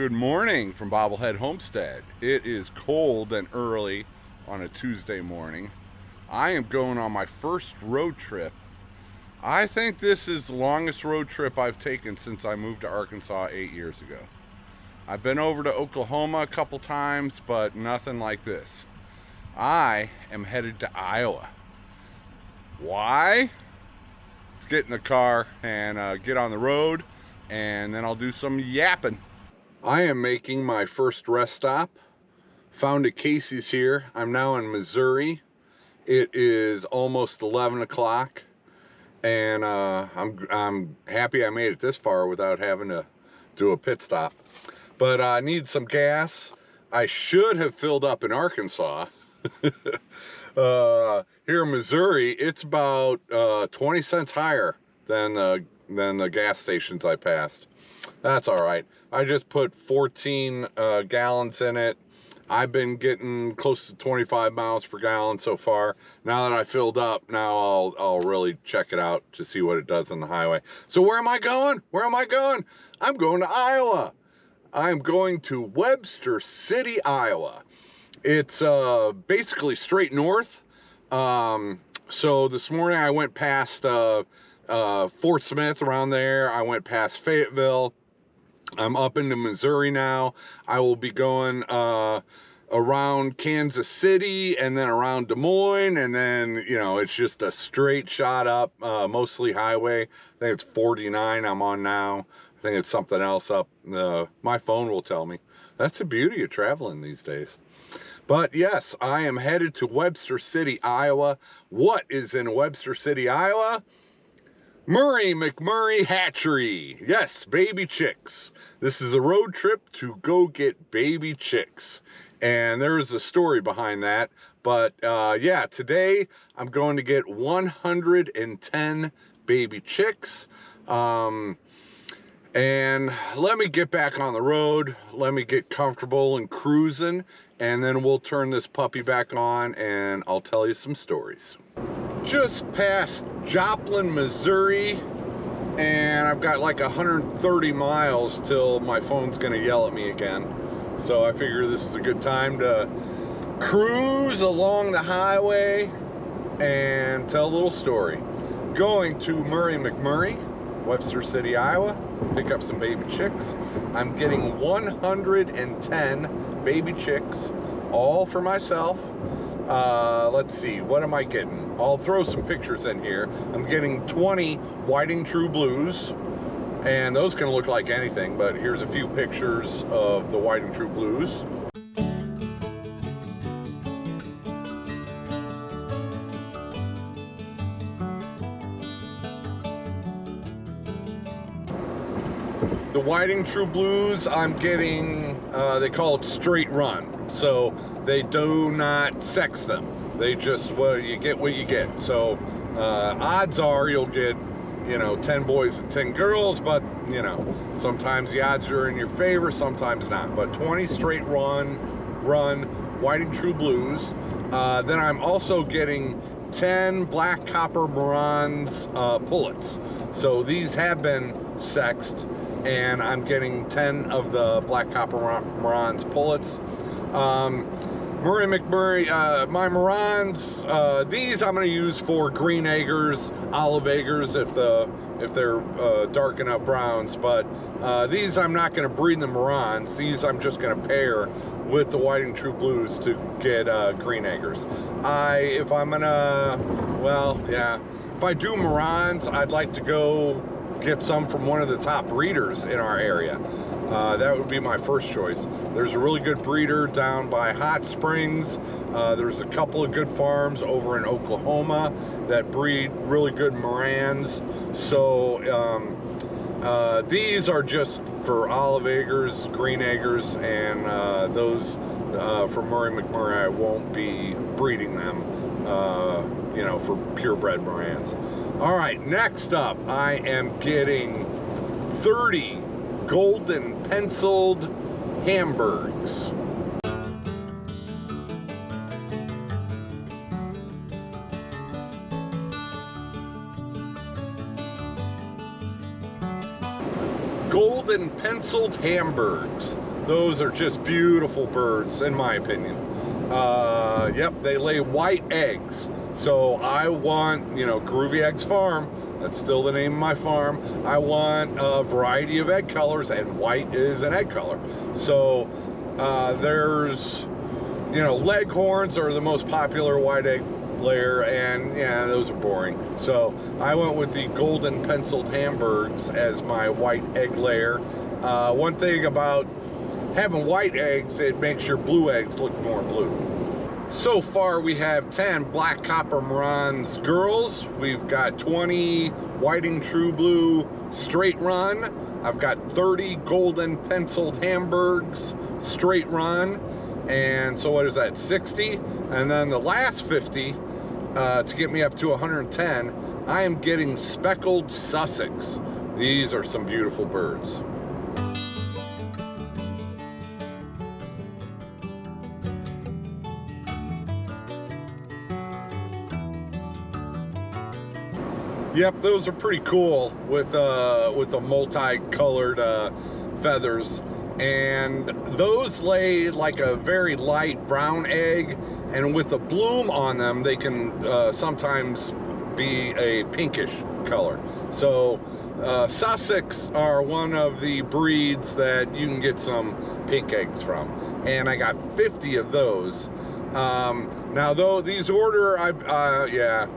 Good morning from Bobblehead Homestead. It is cold and early on a Tuesday morning. I am going on my first road trip. I think this is the longest road trip I've taken since I moved to Arkansas 8 years ago. I've been over to Oklahoma a couple times, but nothing like this. I am headed to Iowa. Why? Let's get in the car and get on the road, and then I'll do some yapping. I am making my first rest stop. Found a Casey's here. I'm now in Missouri. It is almost 11 o'clock, and I'm happy I made it this far without having to do a pit stop. But I need some gas. I should have filled up in Arkansas. Here in Missouri, it's about 20 cents higher than the gas stations I passed. That's all right. I just put 14 gallons in it. I've been getting close to 25 miles per gallon so far. Now that I filled up, now I'll really check it out to see what it does on the highway. So where am I going? Where am I going? I'm going to Iowa. I'm going to Webster City, Iowa. It's basically straight north. So this morning I went past Fort Smith, around there. I went past Fayetteville. I'm up into Missouri now. I will be going around Kansas City and then around Des Moines, and then, you know, it's just a straight shot up, mostly highway. I think it's 49 I'm on now. I think it's something else up. My phone will tell me. That's the beauty of traveling these days. But yes, I am headed to Webster City, Iowa. What is in Webster City, Iowa? Murray McMurray Hatchery. Yes, baby chicks. This is a road trip to go get baby chicks. And there is a story behind that. But yeah, today I'm going to get 110 baby chicks. And let me get back on the road. Let me get comfortable and cruising. And then we'll turn this puppy back on and I'll tell you some stories. Just past Joplin, Missouri, and I've got like 130 miles till my phone's gonna yell at me again. So I figure this is a good time to cruise along the highway and tell a little story. Going to Murray McMurray, Webster City, Iowa, pick up some baby chicks. I'm getting 110 baby chicks, all for myself. Let's see, what am I getting? I'll throw some pictures in here. I'm getting 20 Whiting True Blues, and those can look like anything, but here's a few pictures of the Whiting True Blues. The Whiting True Blues, I'm getting, they call it straight run. So they do not sex them. They just, well, you get what you get. So odds are you'll get, you know, 10 boys and 10 girls, but, you know, sometimes the odds are in your favor, sometimes not. But 20 straight run Whiting True Blues. Then I'm also getting 10 black copper Marans pullets. So these have been sexed, and I'm getting 10 of the black copper Marans pullets. Murray McMurray, my Marans, these I'm going to use for green eggers, olive eggers if they're dark enough browns, but these I'm not going to breed the Marans. These I'm just going to pair with the Whiting True Blues to get green eggers. If I'm going to, well, yeah, if I do Marans, I'd like to go get some from one of the top breeders in our area. That would be my first choice. There's a really good breeder down by Hot Springs. There's a couple of good farms over in Oklahoma that breed really good Marans. So these are just for olive eggers, green eggers, and those for Murray McMurray, I won't be breeding them, you know, for purebred Marans. All right, next up, I am getting 30 golden penciled Hamburgs. Golden penciled Hamburgs. Those are just beautiful birds, in my opinion. Yep, they lay white eggs. So I want, you know, Groovy Eggs Farm, that's still the name of my farm. I want a variety of egg colors, and white is an egg color. So there's, you know, Leghorns are the most popular white egg layer, and yeah, those are boring. So I went with the golden penciled Hamburgs as my white egg layer. One thing about having white eggs, it makes your blue eggs look more blue. So far we have 10 black copper Marans girls. We've got 20 whiting true blue straight run. I've got 30 golden penciled Hamburgs straight run. And so what is that, 60? And then the last 50, to get me up to 110, I am getting speckled Sussex. These are some beautiful birds. Yep, those are pretty cool with the multicolored feathers, and those lay like a very light brown egg, and with the bloom on them they can sometimes be a pinkish color. So Sussex are one of the breeds that you can get some pink eggs from, and I got 50 of those. Now though these order, yeah,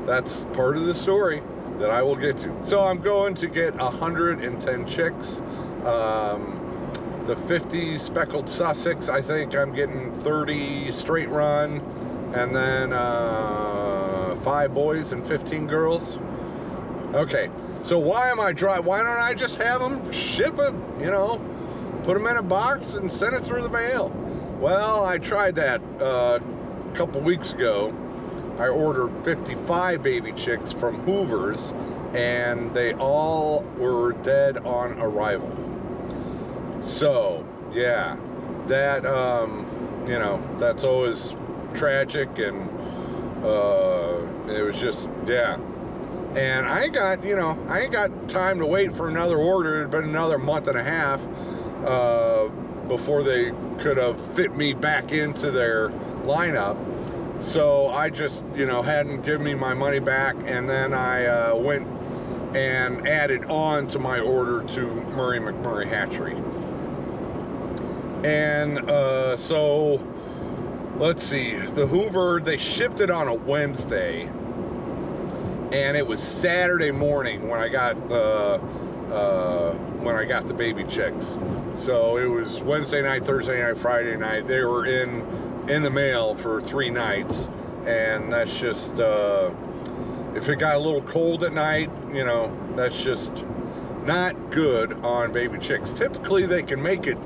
that's part of the story that I will get to. So I'm going to get 110 chicks. The 50 speckled Sussex, I think I'm getting 30 straight run, and then 5 boys and 15 girls. Okay, so why don't I just have them ship it, you know, put them in a box and send it through the mail? Well, I tried that a couple weeks ago. I ordered 55 baby chicks from Hoover's, and they all were dead on arrival. So yeah, that you know, that's always tragic, and it was just, yeah. And I ain't got, you know, I ain't got time to wait for another order. It had been another month and a half before they could have fit me back into their lineup. So I just, you know, hadn't given me my money back, and then I went and added on to my order to Murray McMurray Hatchery. And so let's see, the Hoover, they shipped it on a Wednesday, and it was Saturday morning when I got the baby chicks. So it was Wednesday night, Thursday night, Friday night. They were in the mail for 3 nights, and that's just if it got a little cold at night, you know, that's just not good on baby chicks. Typically they can make it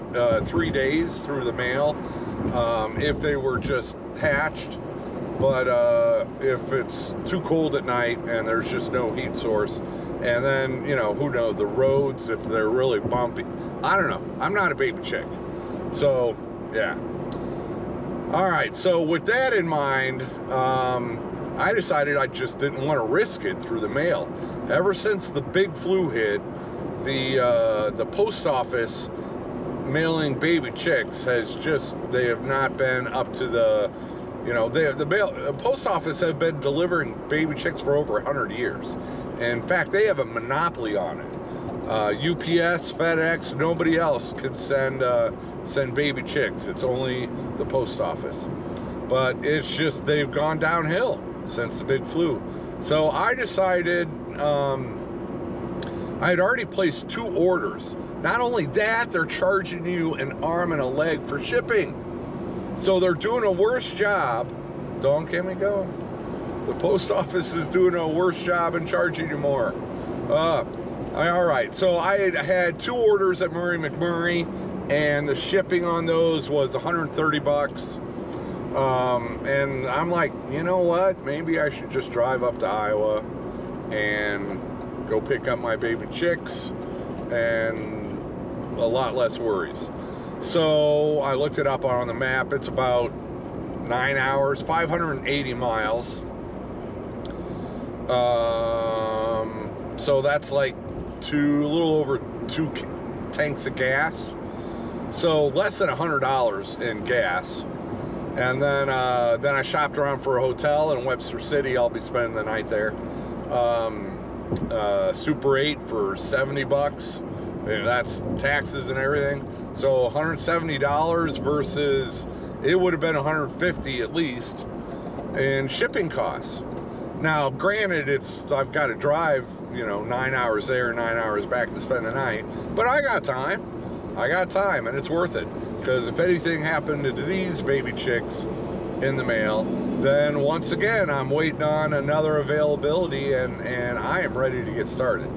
3 days through the mail if they were just hatched, but if it's too cold at night and there's just no heat source, and then, you know, who knows, the roads, if they're really bumpy, I don't know. I'm not a baby chick, so yeah. All right, so with that in mind, I decided I just didn't want to risk it through the mail. Ever since the big flu hit, the post office mailing baby chicks has just, they have not been up to the, you know, the post office have been delivering baby chicks for over 100 years. In fact, they have a monopoly on it. UPS, FedEx, nobody else can send baby chicks. It's only the post office. But it's just, they've gone downhill since the big flu. So I decided, I had already placed 2 orders. Not only that, they're charging you an arm and a leg for shipping. So they're doing a worse job. Don't get me going. The post office is doing a worse job and charging you more. All right, so I had 2 orders at Murray McMurray, and the shipping on those was 130 bucks. And I'm like, you know what? Maybe I should just drive up to Iowa and go pick up my baby chicks, and a lot less worries. So I looked it up on the map. It's about 9 hours, 580 miles. So that's like a little over 2 tanks of gas. So less than $100 in gas. And then I shopped around for a hotel in Webster City. I'll be spending the night there. Super 8 for 70 bucks. And that's taxes and everything. So $170 versus it would have been $150 at least in shipping costs. Now, granted, I've got to drive, 9 hours there, 9 hours back to spend the night, but I got time, and it's worth it, because if anything happened to these baby chicks in the mail, then once again, I'm waiting on another availability, and I am ready to get started.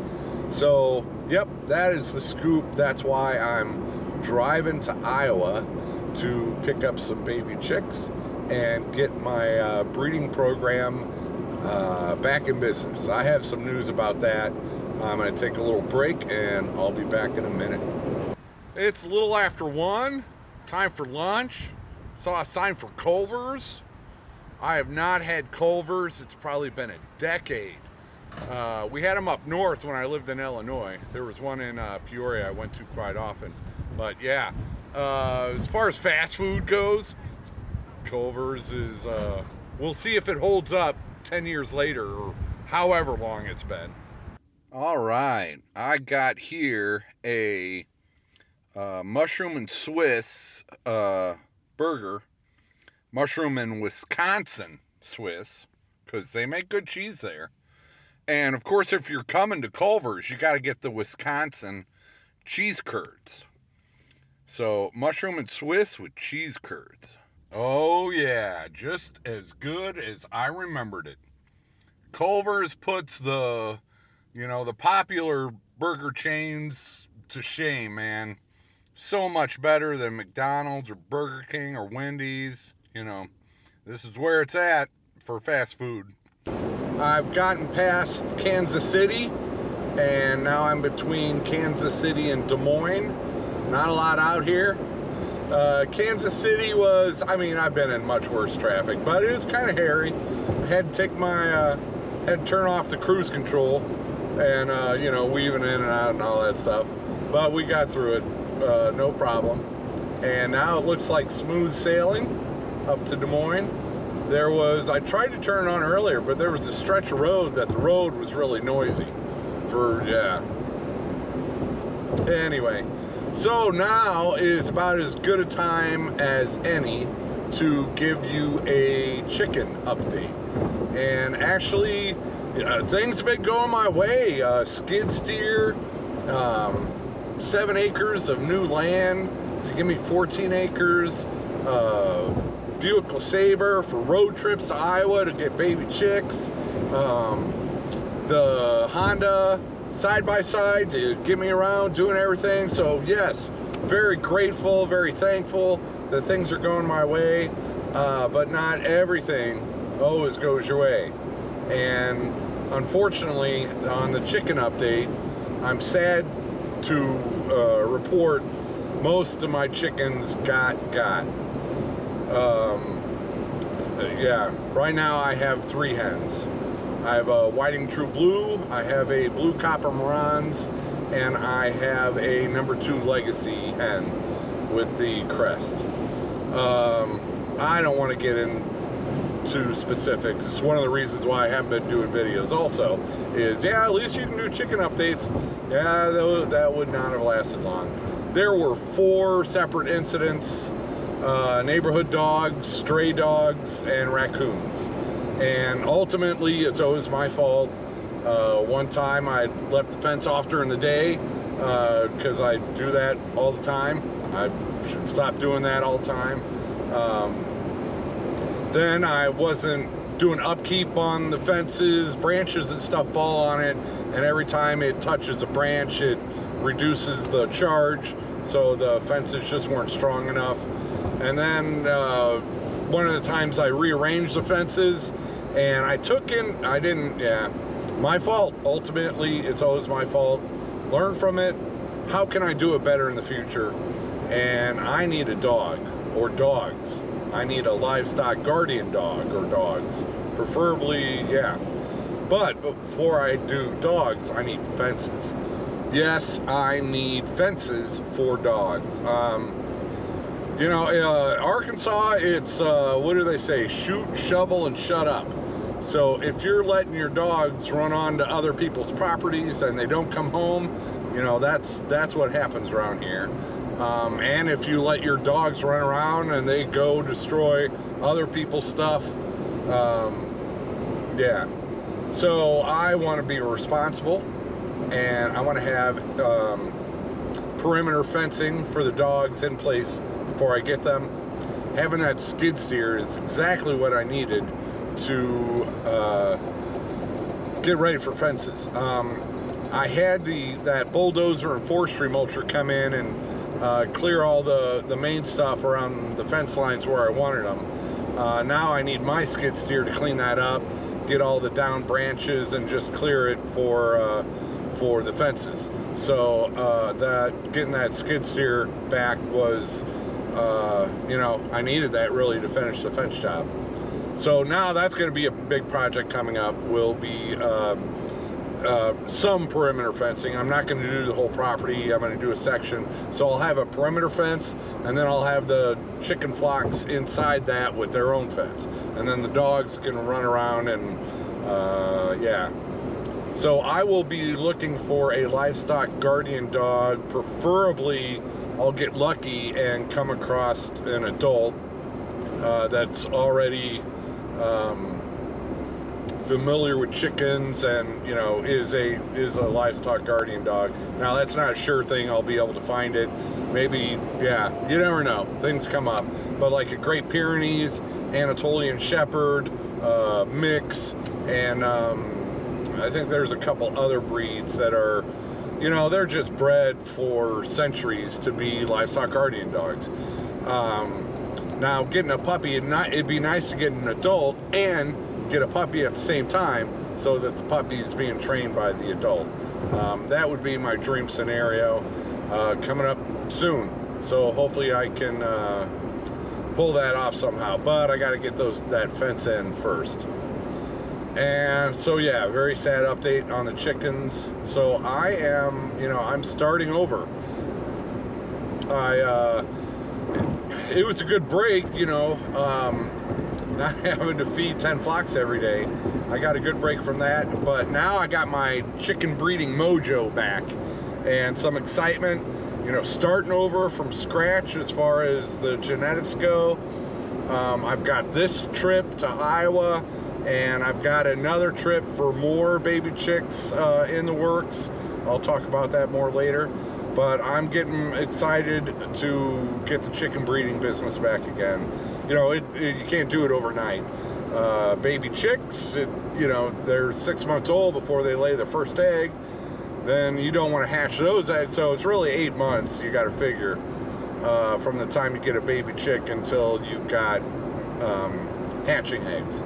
So, yep, that is the scoop. That's why I'm driving to Iowa to pick up some baby chicks and get my breeding program back in business. I have some news about that. I'm going to take a little break and I'll be back in a minute. It's a little after 1, time for lunch. Saw a sign for Culvers. I have not had Culvers. It's probably been a decade. We had them up north when I lived in Illinois. There was one in Peoria I went to quite often. But yeah, as far as fast food goes, Culver's is, we'll see if it holds up 10 years later or however long it's been. All right, I got here a mushroom and Swiss burger. Mushroom and Wisconsin Swiss, because they make good cheese there. And of course, if you're coming to Culver's, you got to get the Wisconsin cheese curds. So, mushroom and Swiss with cheese curds. Oh yeah, just as good as I remembered it. Culver's puts the popular burger chains to shame, man. So much better than McDonald's or Burger King or Wendy's. This is where it's at for fast food. I've gotten past Kansas City, and now I'm between Kansas City and Des Moines. Not a lot out here. Kansas City was, I've been in much worse traffic, but it was kind of hairy. I had to had to turn off the cruise control and, weaving in and out and all that stuff. But we got through it, no problem. And now it looks like smooth sailing up to Des Moines. I tried to turn on earlier, but there was a stretch of road that the road was really noisy Anyway, so now is about as good a time as any to give you a chicken update. And actually, things have been going my way. Skid steer, 7 acres of new land to give me 14 acres. Buick LeSabre for road trips to Iowa to get baby chicks. The Honda side-by-side to get me around doing everything. So yes, very grateful, very thankful that things are going my way, but not everything always goes your way. And unfortunately, on the chicken update, I'm sad to report most of my chickens got. Right now I have 3 hens. I have a Whiting True Blue, I have a Blue Copper Morans, and I have a number 2 Legacy hen with the crest. I don't want to get into specifics. It's one of the reasons why I haven't been doing videos also, is at least you can do chicken updates. Yeah, that would not have lasted long. There were 4 separate incidents. Neighborhood dogs, stray dogs, and raccoons. And ultimately, it's always my fault. One time I left the fence off during the day, because I do that all the time. I should stop doing that all the time. Then I wasn't doing upkeep on the fences, branches and stuff fall on it, and every time it touches a branch, it reduces the charge, so the fences just weren't strong enough. And then one of the times I rearranged the fences, and my fault. Ultimately, it's always my fault. Learn from it. How can I do it better in the future? And I need a dog, or dogs. I need a livestock guardian dog, or dogs. Preferably, But before I do dogs, I need fences. Yes, I need fences for dogs. You know, Arkansas, it's, what do they say? Shoot, shovel, and shut up. So if you're letting your dogs run onto other people's properties and they don't come home, you know, that's what happens around here. And if you let your dogs run around and they go destroy other people's stuff, yeah. So I want to be responsible, and I want to have perimeter fencing for the dogs in place before I get them. Having that skid steer is exactly what I needed to get ready for fences. I had that bulldozer and forestry mulcher come in and clear all the main stuff around the fence lines where I wanted them. Now I need my skid steer to clean that up, get all the down branches, and just clear it for the fences. So getting that skid steer back was, you know, I needed that really to finish the fence job. So now that's going to be a big project coming up. Will be some perimeter fencing. I'm not going to do the whole property. I'm going to do a section. So I'll have a perimeter fence, and then I'll have the chicken flocks inside that with their own fence. And then the dogs can run around and, yeah. So I will be looking for a livestock guardian dog. Preferably, I'll get lucky and come across an adult that's already familiar with chickens and, you know, is a livestock guardian dog. Now that's not a sure thing I'll be able to find it. Maybe, yeah, you never know, things come up. But like a Great Pyrenees, Anatolian Shepherd mix, and I think there's a couple other breeds that are, you know, they're just bred for centuries to be livestock guardian dogs. Now getting a puppy, it'd be nice to get an adult and get a puppy at the same time, so that the puppy is being trained by the adult. That would be my dream scenario, coming up soon. So hopefully I can pull that off somehow, but I got to get that fence in first. And so yeah, very sad update on the chickens. So I am, you know, I'm starting over. It was a good break, you know, not having to feed 10 flocks every day. I got a good break from that, but now I got my chicken breeding mojo back and some excitement, you know, starting over from scratch as far as the genetics go. I've got this trip to Iowa, and I've got another trip for more baby chicks in the works. I'll talk about that more later. But I'm getting excited to get the chicken breeding business back again. You know, you can't do it overnight. Baby chicks, you know, they're 6 months old before they lay their first egg. Then you don't want to hatch those eggs, so it's really 8 months you got to figure from the time you get a baby chick until you've got hatching eggs.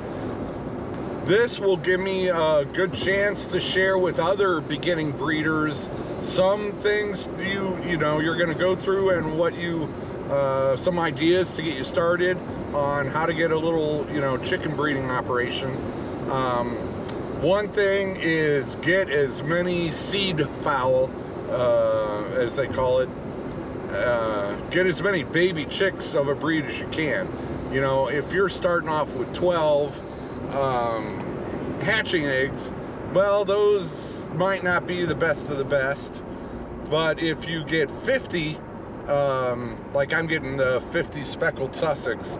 This will give me a good chance to share with other beginning breeders some things you know you're going to go through, and what you some ideas to get you started on how to get a little, you know, chicken breeding operation. One thing is get as many seed fowl, as they call it. Get as many baby chicks of a breed as you can. You know, if you're starting off with 12 hatching eggs, well, those might not be the best of the best. But if you get 50, like I'm getting the 50 speckled Sussex,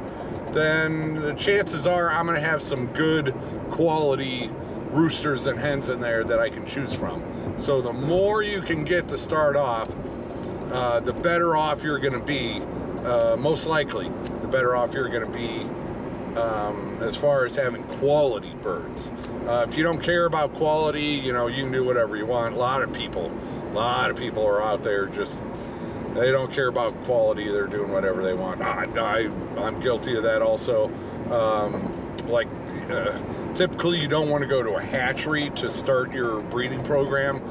then the chances are I'm going to have some good quality roosters and hens in there that I can choose from. So the more you can get to start off, the better off you're going to be. Most likely, the better off you're going to be as far as having quality birds. If you don't care about quality, you know, you can do whatever you want. A lot of people are out there just, they don't care about quality. They're doing whatever they want. I'm guilty of that also. Typically you don't want to go to a hatchery to start your breeding program.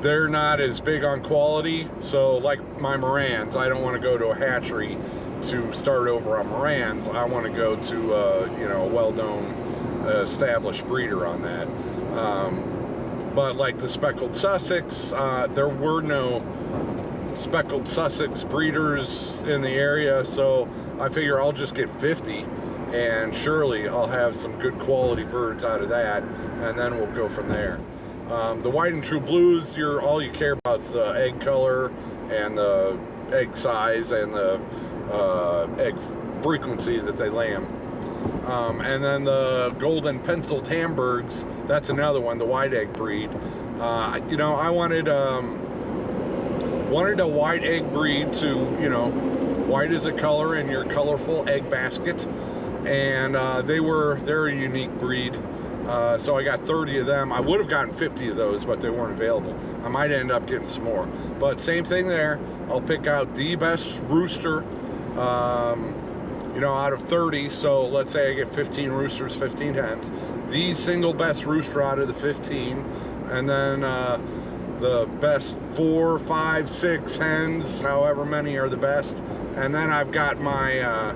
They're not as big on quality. So like my Morans, I don't want to go to a hatchery to start over on Morans. I want to go to you know, a well-known established breeder on that. But like the speckled Sussex, there were no speckled Sussex breeders in the area, so I figure I'll just get 50, and surely I'll have some good quality birds out of that, and then we'll go from there. The white and true blues, all you care about is the egg color and the egg size and the egg frequency that they lay them. And then the golden penciled Hamburgs, that's another one, the white egg breed. You know, I wanted a white egg breed to, you know, white is a color in your colorful egg basket, and they're a unique breed. So I got 30 of them. I would have gotten 50 of those, but they weren't available. I might end up getting some more. But same thing there. I'll pick out the best rooster, you know, out of 30. So let's say I get 15 roosters, 15 hens. The single best rooster out of the 15. And then the best 4, 5, 6 hens, however many are the best. And then I've got my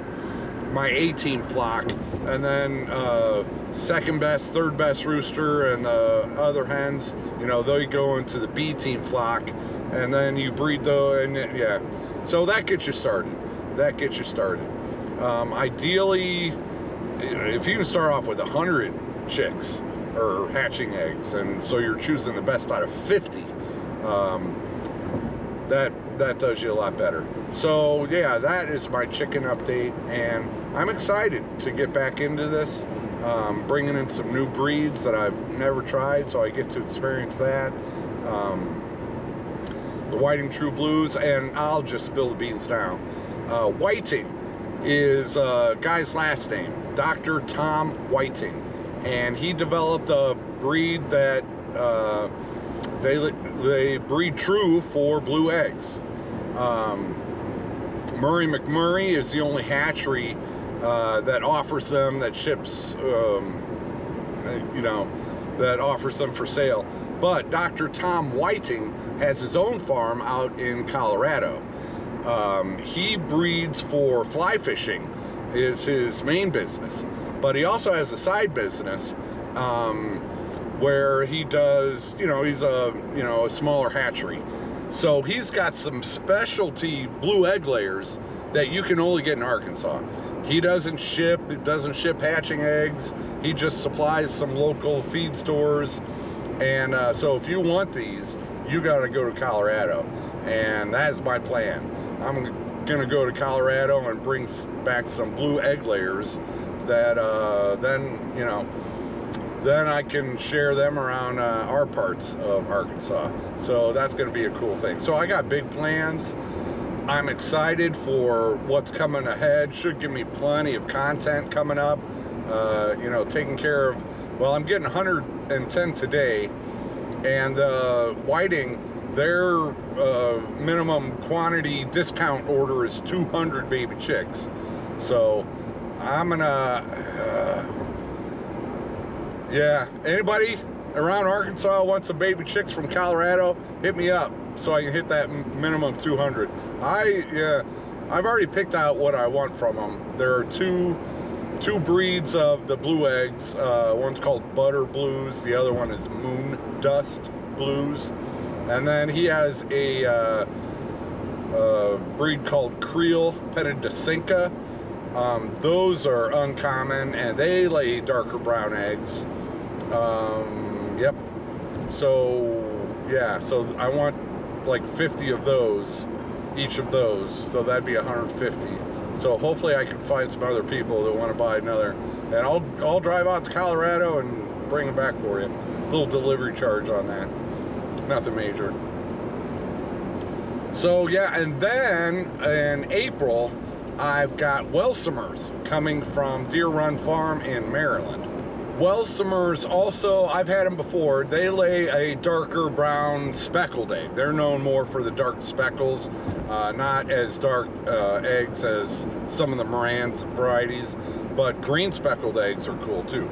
my 18 flock, and then second best, third best rooster, and the other hens, you know, they go into the B team flock, and then you breed those, and yeah, so that gets you started. That gets you started. Ideally, if you can start off with 100 chicks or hatching eggs, and so you're choosing the best out of 50, that does you a lot better. So yeah, that is my chicken update, and I'm excited to get back into this, bringing in some new breeds that I've never tried, so I get to experience that. The white and true blues, and I'll just spill the beans now. Whiting is a guy's last name, Dr. Tom Whiting, and he developed a breed that they breed true for blue eggs. Murray McMurray is the only hatchery that offers them, that ships, you know, that offers them for sale. But Dr. Tom Whiting has his own farm out in Colorado. He breeds for fly fishing, is his main business, but he also has a side business where he does, you know, he's a smaller hatchery. So he's got some specialty blue egg layers that you can only get in Arkansas. He doesn't ship hatching eggs. He just supplies some local feed stores. And so if you want these, you got to go to Colorado. And that is my plan. I'm going to go to Colorado and bring back some blue egg layers that then, you know, then I can share them around our parts of Arkansas. So that's going to be a cool thing. So I got big plans. I'm excited for what's coming ahead. Should give me plenty of content coming up. You know, taking care of, well, I'm getting 110 today, and Whiting, their minimum quantity discount order is 200 baby chicks. So I'm gonna yeah, anybody around Arkansas wants some baby chicks from Colorado, hit me up so I can hit that minimum 200. I've already picked out what I want from them. There are two breeds of the blue eggs. One's called Butter Blues, the other one is Moon Dust Blues, and then he has a breed called Creole Pettidacinca. Those are uncommon, and they lay darker brown eggs. Yep. So yeah, so I want like 50 of those, each of those, so that'd be 150. So hopefully I can find some other people that want to buy another, and I'll drive out to Colorado and bring them back for you. Little delivery charge on that, nothing major. So yeah, and then in April I've got Welsumers coming from Deer Run Farm in Maryland. Welsumers also, I've had them before. They lay a darker brown speckled egg. They're known more for the dark speckles, not as dark eggs as some of the Moran's varieties, but green speckled eggs are cool too.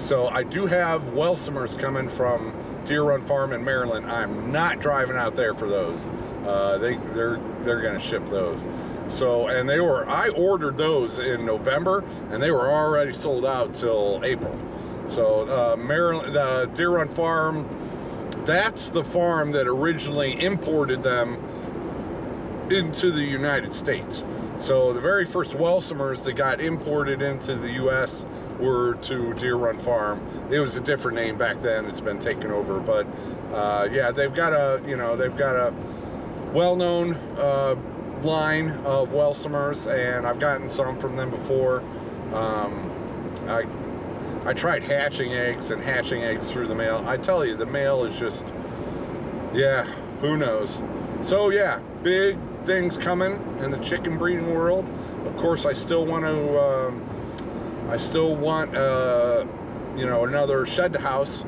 So I do have Welsumers coming from Deer Run Farm in Maryland. I'm not driving out there for those. They're gonna ship those. So, and I ordered those in November, and they were already sold out till April. So Maryland, the Deer Run Farm, that's the farm that originally imported them into the United States. So the very first Welsumers that got imported into the U.S. were to Deer Run Farm. It was a different name back then. It's been taken over, but yeah, they've got a well-known line of Welsumers, and I've gotten some from them before. I tried hatching eggs through the mail. I tell you, the mail is just, yeah, who knows. So yeah, big things coming in the chicken breeding world. Of course, I still want another shed house,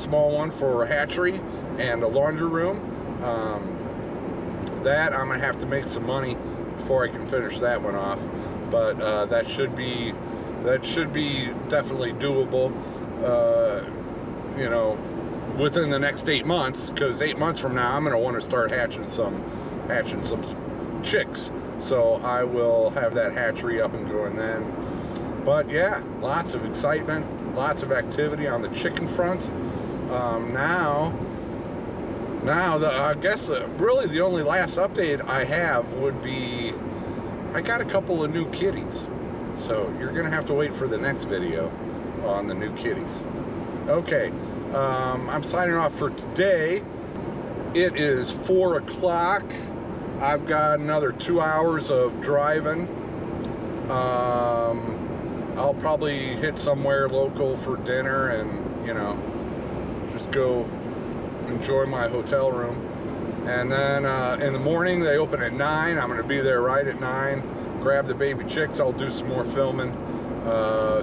small one for a hatchery and a laundry room. That I'm gonna have to make some money before I can finish that one off, but that should be definitely doable, within the next 8 months, because 8 months from now I'm going to want to start hatching some chicks. So I will have that hatchery up and going then. But yeah, lots of excitement, lots of activity on the chicken front. I guess really the only last update I have would be I got a couple of new kitties. So you're gonna have to wait for the next video on the new kitties. Okay, I'm signing off for today. It is 4 o'clock. I've got another 2 hours of driving. I'll probably hit somewhere local for dinner and, just go enjoy my hotel room. And then in the morning, they open at 9. I'm gonna be there right at 9. Grab the baby chicks. I'll do some more filming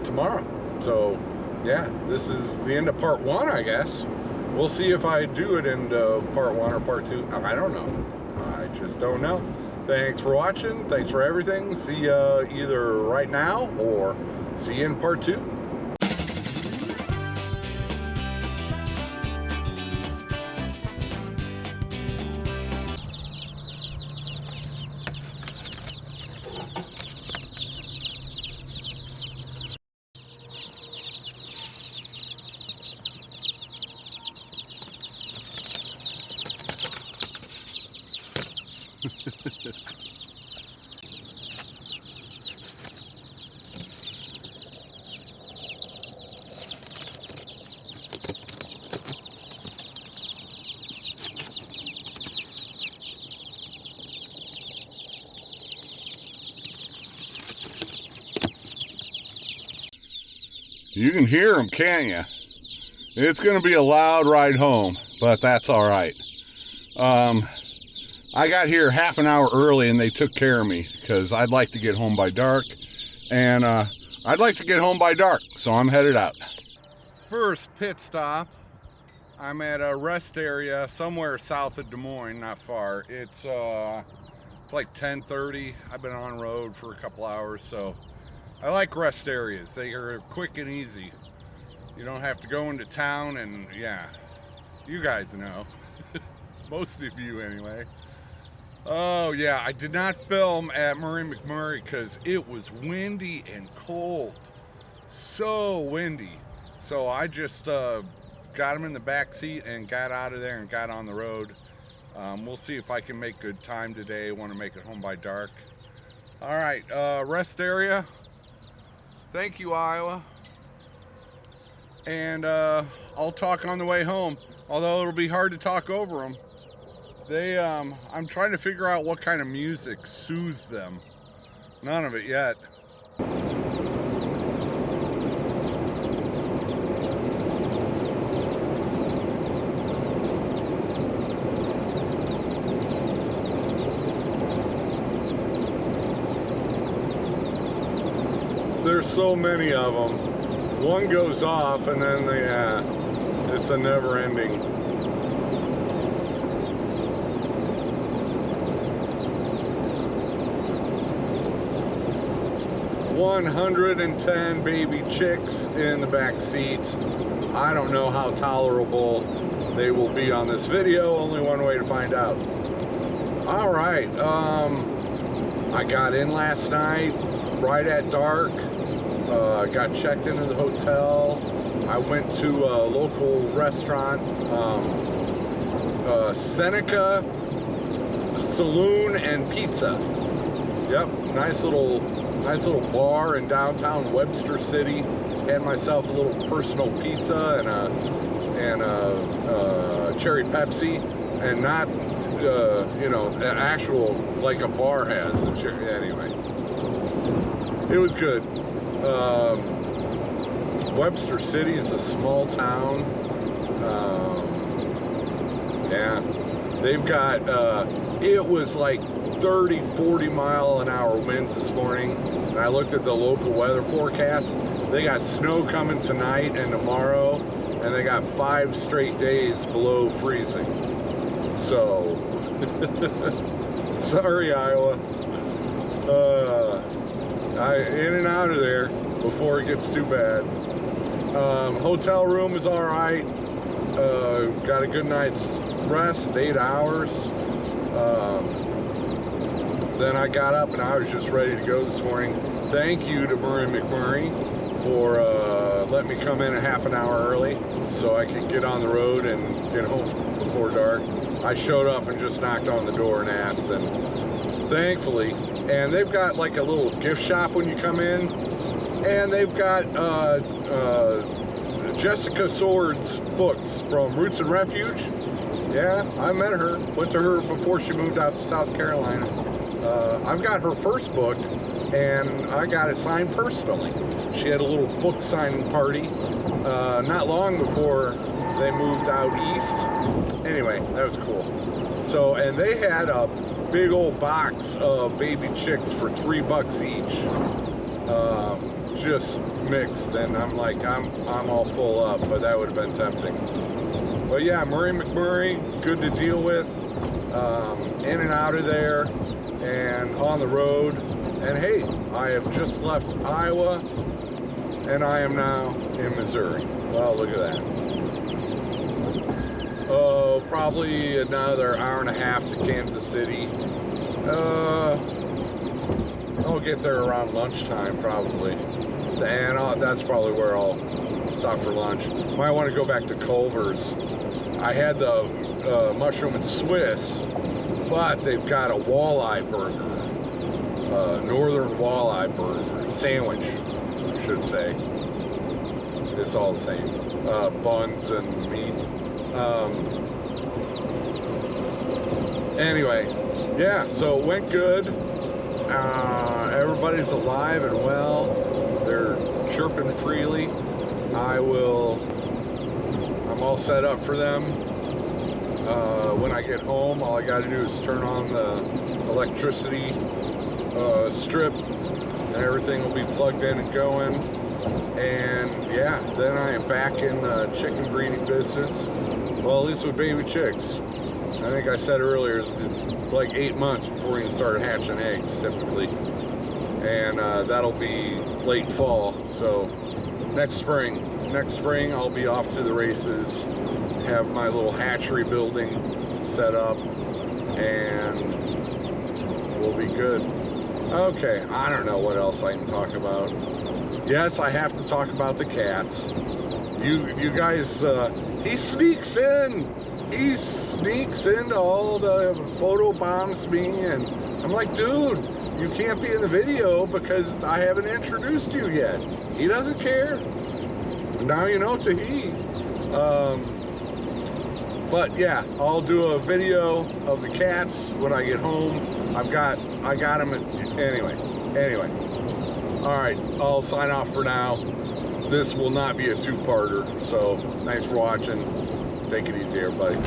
tomorrow. So yeah, this is the end of part 1, I guess. We'll see if I do it in part 1 or part 2. I don't know. I just don't know. Thanks for watching. Thanks for everything. See you either right now or see you in part 2. You can hear them, can't you? It's going to be a loud ride home, but that's all right. I got here half an hour early and they took care of me because I'd like to get home by dark, and I'd like to get home by dark, so I'm headed out. First pit stop. I'm at a rest area somewhere south of Des Moines, not far. It's like 10:30. I've been on road for a couple hours, so I like rest areas. They are quick and easy. You don't have to go into town, and yeah, you guys know. Most of you anyway. Oh yeah, I did not film at Murray McMurray because it was windy and cold. So windy. So I just got him in the back seat and got out of there and got on the road. We'll see if I can make good time today. I want to make it home by dark. All right, rest area. Thank you, Iowa. And I'll talk on the way home, although it'll be hard to talk over them. I'm trying to figure out what kind of music soothes them. None of it yet. There's so many of them. One goes off and then it's a never ending. 110 baby chicks in the back seat. I don't know how tolerable they will be on this video. Only one way to find out. All right, I got in last night right at dark. Got checked into the hotel. I went to a local restaurant, Seneca saloon and pizza. Yep, nice little bar in downtown Webster City. Had myself a little personal pizza and a cherry Pepsi, and not you know, an actual like a bar has. Anyway, it was good. Webster City is a small town. Yeah, they've got it was like 30-40 mile an hour winds this morning, and I looked at the local weather forecast. They got snow coming tonight and tomorrow, and they got 5 straight days below freezing. So sorry, Iowa. In and out of there before it gets too bad. Hotel room is all right. Got a good night's rest, 8 hours. Then I got up and I was just ready to go this morning. Thank you to Murray McMurray for letting me come in a half an hour early so I could get on the road and get home before dark. I showed up and just knocked on the door and asked, and thankfully, and they've got like a little gift shop when you come in, and they've got Jessica Sword's books from Roots and Refuge. Yeah, I met her, went to her before she moved out to South Carolina. I've got her first book, and I got it signed personally. She had a little book signing party not long before they moved out east. Anyway, that was cool. So, and they had a big old box of baby chicks for $3 each, just mixed, and I'm like, I'm all full up, but that would have been tempting. But yeah, Murray McMurray, good to deal with, in and out of there, and on the road. And hey, I have just left Iowa, and I am now in Missouri. Well, look at that. Oh, probably another hour and a half to Kansas City. I'll get there around lunchtime, probably. And that's probably where I'll stop for lunch. Might want to go back to Culver's. I had the mushroom and Swiss, but they've got a walleye burger. Northern walleye burger. Sandwich, I should say. It's all the same. Buns and meat. Anyway, yeah, so it went good. Everybody's alive and well. They're chirping freely. I'm all set up for them. When I get home, all I got to do is turn on the electricity strip, and everything will be plugged in and going. And yeah, then I am back in the chicken breeding business. Well, at least with baby chicks. I think I said earlier, it's like 8 months before you can start hatching eggs, typically. And that'll be late fall. So next spring I'll be off to the races, have my little hatchery building set up, and we'll be good. Okay, I don't know what else I can talk about. Yes, I have to talk about the cats. You guys, he sneaks into all the photo bombs me, and I'm like, dude, you can't be in the video because I haven't introduced you yet. He doesn't care. Now you know Tahi. But yeah, I'll do a video of the cats when I get home. I got them anyway. All right, I'll sign off for now. This will not be a two-parter, so thanks for watching. Take it easy, everybody.